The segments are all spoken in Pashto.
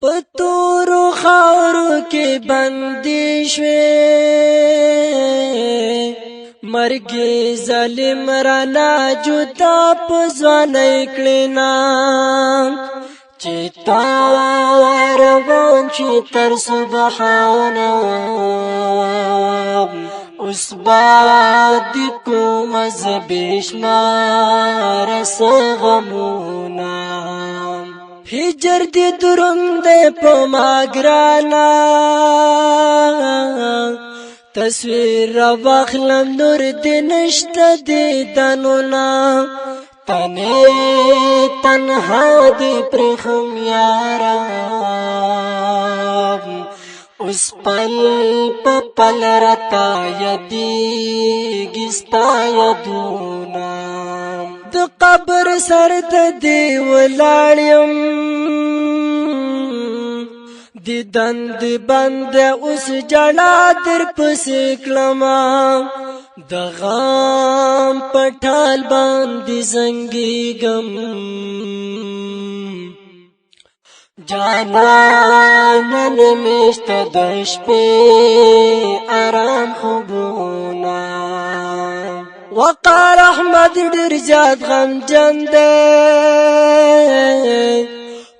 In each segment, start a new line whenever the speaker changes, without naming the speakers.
پتورو خاورو کې بندي شوې مرګي ظالم رانا جدا په ځوانۍ کړې نا چې تا روان چې تر سبحانه اوس باد کوم زبېشمار غمونه هجر دې دروند په ما ګرانا تصویر را واخلم نور دې نشته دې دنونا تنه تنها دې پرخم یارا اوس پل پل رتا یدیږستا یدونا د قبر سر ته دی ولاړم د دند بند اوس جړا در پسې کلمه د غام پټال باندې زنګېږم جانان مشته د شپې آرام خوبونه وقار احمد ډېر زیات غمجن دی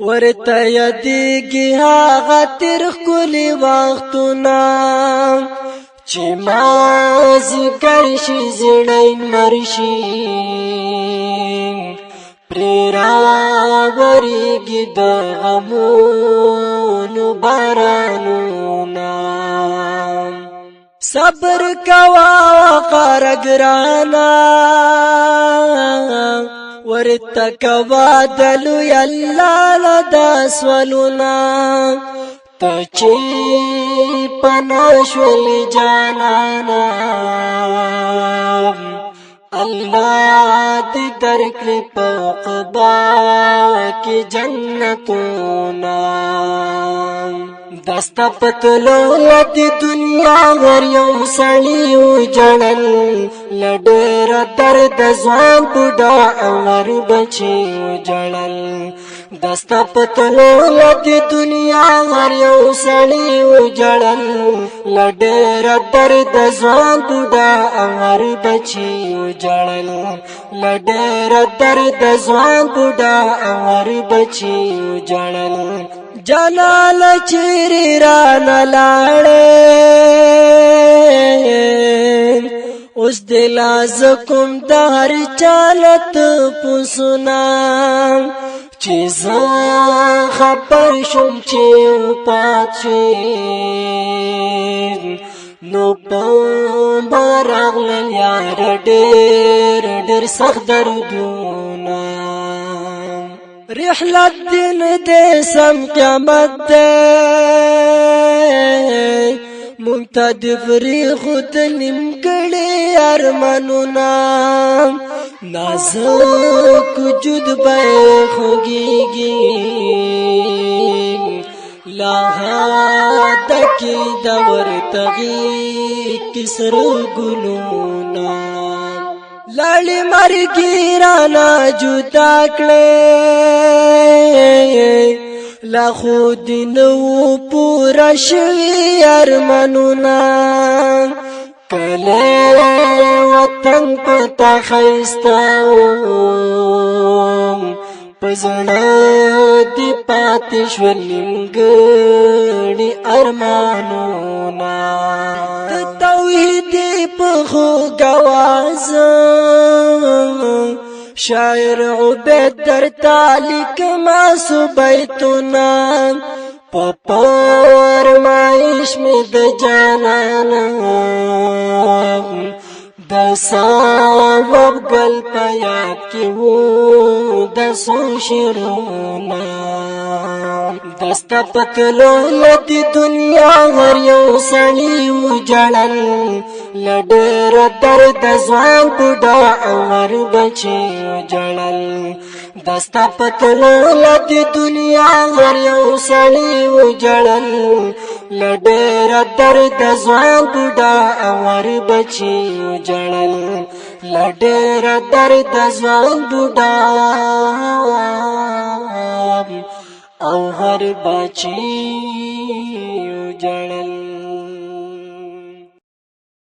ورته یادېږي هغه تېر ښکلي وختونه چې مازدیګر شي زړی لمر شي پرې راورېږي د غمونو بارانونه صبر کوا وقار ګرانا ورته کوا دلو یالله لدا سولونا ته چې پناه شولې جانانا الله دې درکړي په عقبا کې جنتونه دستا پتلو لدی دنیا ور یو سړی وجړل لډېر درد ځوان بوډا عمر بچي وجړل دستا پتلو لدی دنیا ور یو سړی وجړل لډېر درد ځوان بوډا عمر بچي وجړل لډېر درد ځوان بوډا عمر بچي وجړل جلال چیری رانا لاړې اوس دلاز کوم د هر چالت پوسنا چې زه خبر شم چې پات شي نو په راغلل یار ډېر سخت دردونه رحلت دین دے سم قیامت دے منتدف ری خود نمگڑی ارمانونا نازک جد بے خوگیگی لاہا دکی دور تغی کسر گلونا لالی مرگی رانا جدا کړې لا خود نو پورا شوی ارمانونا کله وطن پتا خیستاو پزړه دی پاتې شول نیمګړي ارمانونا د توحید په خو غواز شاعر عبید در تالیک ما سبیتنا پپور مایش می د جانانا د سبب گل پیاد کی وو د سو شرونا دستا پتلو لدی دنیا هر یو سړی وجړل لډېر درد ځوان بوډا عمر بچي وجړل دستا پتلو لدی دنیا هر یو سړی وجړل لډېر درد ځوان بوډا عمر بچي وجړل لډېر درد ځوان بوډا او هر بچی جړل